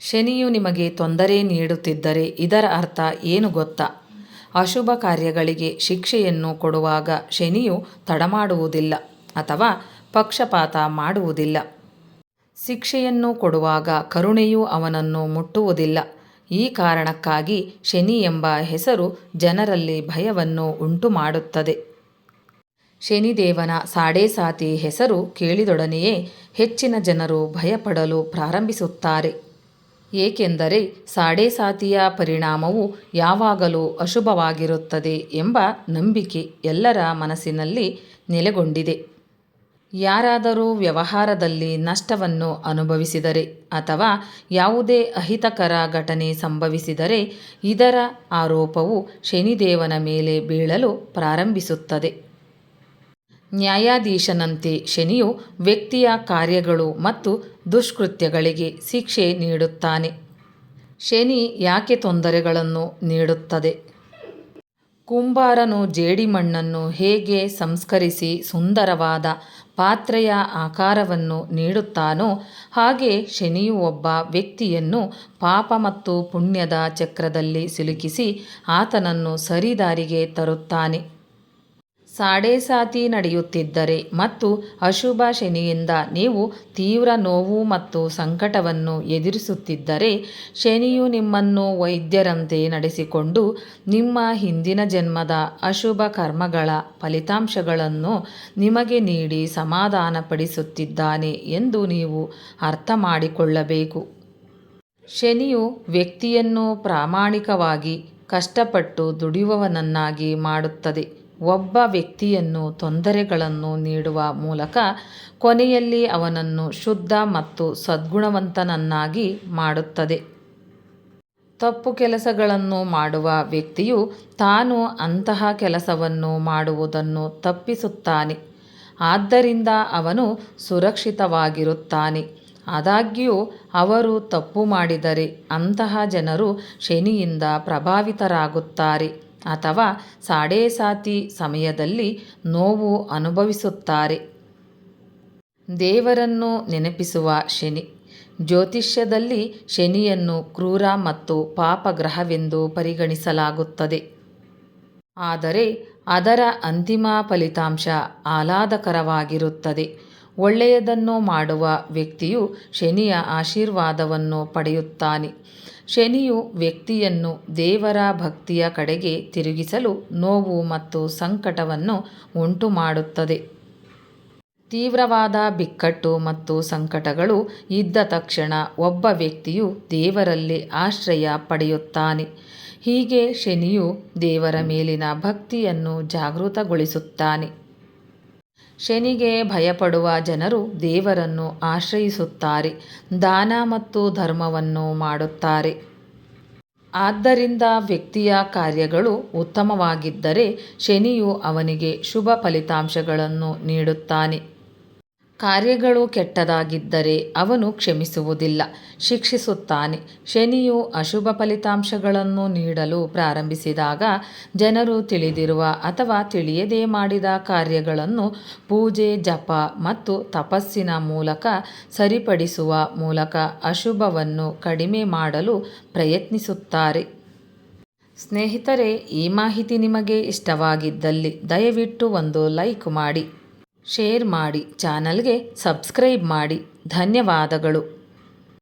ಶನಿಯು ನಿಮಗೆ ತೊಂದರೆ ನೀಡುತ್ತಿದ್ದರೆ ಇದರ ಅರ್ಥ ಏನು ಗೊತ್ತಾ? ಅಶುಭ ಕಾರ್ಯಗಳಿಗೆ ಶಿಕ್ಷೆಯನ್ನು ಕೊಡುವಾಗ ಶನಿಯು ತಡಮಾಡುವುದಿಲ್ಲ ಅಥವಾ ಪಕ್ಷಪಾತ ಮಾಡುವುದಿಲ್ಲ. ಶಿಕ್ಷೆಯನ್ನು ಕೊಡುವಾಗ ಕರುಣೆಯು ಅವನನ್ನು ಮುಟ್ಟುವುದಿಲ್ಲ. ಈ ಕಾರಣಕ್ಕಾಗಿ ಶನಿ ಎಂಬ ಹೆಸರು ಜನರಲ್ಲಿ ಭಯವನ್ನು ಉಂಟುಮಾಡುತ್ತದೆ. ಶನಿದೇವನ ಸಾಡೇಸಾತಿ ಹೆಸರು ಕೇಳಿದೊಡನೆಯೇ ಹೆಚ್ಚಿನ ಜನರು ಭಯಪಡಲು ಪ್ರಾರಂಭಿಸುತ್ತಾರೆ. ಏಕೆಂದರೆ ಸಾಡೇಸಾತಿಯ ಪರಿಣಾಮವು ಯಾವಾಗಲೂ ಅಶುಭವಾಗಿರುತ್ತದೆ ಎಂಬ ನಂಬಿಕೆ ಎಲ್ಲರ ಮನಸ್ಸಿನಲ್ಲಿ ನೆಲೆಗೊಂಡಿದೆ. ಯಾರಾದರೂ ವ್ಯವಹಾರದಲ್ಲಿ ನಷ್ಟವನ್ನು ಅನುಭವಿಸಿದರೆ ಅಥವಾ ಯಾವುದೇ ಅಹಿತಕರ ಘಟನೆ ಸಂಭವಿಸಿದರೆ ಇದರ ಆರೋಪವು ಶನಿದೇವನ ಮೇಲೆ ಬೀಳಲು ಪ್ರಾರಂಭಿಸುತ್ತದೆ. ನ್ಯಾಯಾಧೀಶನಂತೆ ಶನಿಯು ವ್ಯಕ್ತಿಯ ಕಾರ್ಯಗಳು ಮತ್ತು ದುಷ್ಕೃತ್ಯಗಳಿಗೆ ಶಿಕ್ಷೆ ನೀಡುತ್ತಾನೆ. ಶನಿ ಯಾಕೆ ತೊಂದರೆಗಳನ್ನು ನೀಡುತ್ತದೆ? ಕುಂಬಾರನು ಜೇಡಿಮಣ್ಣನ್ನು ಹೇಗೆ ಸಂಸ್ಕರಿಸಿ ಸುಂದರವಾದ ಪಾತ್ರೆಯ ಆಕಾರವನ್ನು ನೀಡುತ್ತಾನೋ ಹಾಗೆ ಶನಿಯು ಒಬ್ಬ ವ್ಯಕ್ತಿಯನ್ನು ಪಾಪ ಮತ್ತು ಪುಣ್ಯದ ಚಕ್ರದಲ್ಲಿ ಸಿಲುಕಿಸಿ ಆತನನ್ನು ಸರಿದಾರಿಗೆ ತರುತ್ತಾನೆ. ಸಾಡೇಸಾತಿ ನಡೆಯುತ್ತಿದ್ದರೆ ಮತ್ತು ಅಶುಭ ಶನಿಯಿಂದ ನೀವು ತೀವ್ರ ನೋವು ಮತ್ತು ಸಂಕಟವನ್ನು ಎದುರಿಸುತ್ತಿದ್ದರೆ ಶನಿಯು ನಿಮ್ಮನ್ನು ವೈದ್ಯರಂತೆ ನಡೆಸಿಕೊಂಡು ನಿಮ್ಮ ಹಿಂದಿನ ಜನ್ಮದ ಅಶುಭ ಕರ್ಮಗಳ ಫಲಿತಾಂಶಗಳನ್ನು ನಿಮಗೆ ನೀಡಿ ಸಮಾಧಾನಪಡಿಸುತ್ತಿದ್ದಾನೆ ಎಂದು ನೀವು ಅರ್ಥ ಮಾಡಿಕೊಳ್ಳಬೇಕು. ಶನಿಯು ವ್ಯಕ್ತಿಯನ್ನು ಪ್ರಾಮಾಣಿಕವಾಗಿ ಕಷ್ಟಪಟ್ಟು ದುಡಿಯುವವನನ್ನಾಗಿ ಮಾಡುತ್ತದೆ. ಒಬ್ಬ ವ್ಯಕ್ತಿಯನ್ನು ತೊಂದರೆಗಳನ್ನು ನೀಡುವ ಮೂಲಕ ಕೊನೆಯಲ್ಲಿ ಅವನನ್ನು ಶುದ್ಧ ಮತ್ತು ಸದ್ಗುಣವಂತನನ್ನಾಗಿ ಮಾಡುತ್ತದೆ. ತಪ್ಪು ಕೆಲಸಗಳನ್ನು ಮಾಡುವ ವ್ಯಕ್ತಿಯು ತಾನು ಅಂತಹ ಕೆಲಸವನ್ನು ಮಾಡುವುದನ್ನು ತಪ್ಪಿಸುತ್ತಾನೆ. ಆದ್ದರಿಂದ ಅವನು ಸುರಕ್ಷಿತವಾಗಿರುತ್ತಾನೆ. ಆದಾಗ್ಯೂ ಅವರು ತಪ್ಪು ಮಾಡಿದರೆ ಅಂತಹ ಜನರು ಶನಿಯಿಂದ ಪ್ರಭಾವಿತರಾಗುತ್ತಾರೆ ಅಥವಾ ಸಾಡೇಸಾತಿ ಸಮಯದಲ್ಲಿ ನೋವು ಅನುಭವಿಸುತ್ತಾರೆ. ದೇವರನ್ನು ನೆನಪಿಸುವ ಶನಿ. ಜ್ಯೋತಿಷ್ಯದಲ್ಲಿ ಶನಿಯನ್ನು ಕ್ರೂರ ಮತ್ತು ಪಾಪಗ್ರಹವೆಂದು ಪರಿಗಣಿಸಲಾಗುತ್ತದೆ. ಆದರೆ ಅದರ ಅಂತಿಮ ಫಲಿತಾಂಶ ಆಹ್ಲಾದಕರವಾಗಿರುತ್ತದೆ. ಒಳ್ಳೆಯದನ್ನು ಮಾಡುವ ವ್ಯಕ್ತಿಯು ಶನಿಯ ಆಶೀರ್ವಾದವನ್ನು ಪಡೆಯುತ್ತಾನೆ. ಶನಿಯು ವ್ಯಕ್ತಿಯನ್ನು ದೇವರ ಭಕ್ತಿಯ ಕಡೆಗೆ ತಿರುಗಿಸಲು ನೋವು ಮತ್ತು ಸಂಕಟವನ್ನು ಉಂಟುಮಾಡುತ್ತದೆ. ತೀವ್ರವಾದ ಬಿಕ್ಕಟ್ಟು ಮತ್ತು ಸಂಕಟಗಳು ಇದ್ದ ತಕ್ಷಣ ಒಬ್ಬ ವ್ಯಕ್ತಿಯು ದೇವರಲ್ಲಿ ಆಶ್ರಯ ಪಡೆಯುತ್ತಾನೆ. ಹೀಗೆ ಶನಿಯು ದೇವರ ಮೇಲಿನ ಭಕ್ತಿಯನ್ನು ಜಾಗೃತಗೊಳಿಸುತ್ತಾನೆ. ಶನಿಗೆ ಭಯಪಡುವ ಜನರು ದೇವರನ್ನು ಆಶ್ರಯಿಸುತ್ತಾರೆ, ದಾನ ಮತ್ತು ಧರ್ಮವನ್ನು ಮಾಡುತ್ತಾರೆ. ಆದ್ದರಿಂದ ವ್ಯಕ್ತಿಯ ಕಾರ್ಯಗಳು ಉತ್ತಮವಾಗಿದ್ದರೆ ಶನಿಯು ಅವನಿಗೆ ಶುಭ ಫಲಿತಾಂಶಗಳನ್ನು ನೀಡುತ್ತಾನೆ. ಕಾರ್ಯಗಳು ಕೆಟ್ಟದಾಗಿದ್ದರೆ ಅವನು ಕ್ಷಮಿಸುವುದಿಲ್ಲ, ಶಿಕ್ಷಿಸುತ್ತಾನೆ. ಶನಿಯು ಅಶುಭ ಫಲಿತಾಂಶಗಳನ್ನು ನೀಡಲು ಪ್ರಾರಂಭಿಸಿದಾಗ ಜನರು ತಿಳಿದಿರುವ ಅಥವಾ ತಿಳಿಯದೇ ಮಾಡಿದ ಕಾರ್ಯಗಳನ್ನು ಪೂಜೆ, ಜಪ ಮತ್ತು ತಪಸ್ಸಿನ ಮೂಲಕ ಸರಿಪಡಿಸುವ ಮೂಲಕ ಅಶುಭವನ್ನು ಕಡಿಮೆ ಮಾಡಲು ಪ್ರಯತ್ನಿಸುತ್ತಾರೆ. ಸ್ನೇಹಿತರೆ, ಈ ಮಾಹಿತಿ ನಿಮಗೆ ಇಷ್ಟವಾಗಿದ್ದಲ್ಲಿ ದಯವಿಟ್ಟು ಒಂದು ಲೈಕ್ ಮಾಡಿ, ಶೇರ್ ಮಾಡಿ, ಚಾನಲ್ಗೆ ಸಬ್ಸ್ಕ್ರೈಬ್ ಮಾಡಿ. ಧನ್ಯವಾದಗಳು.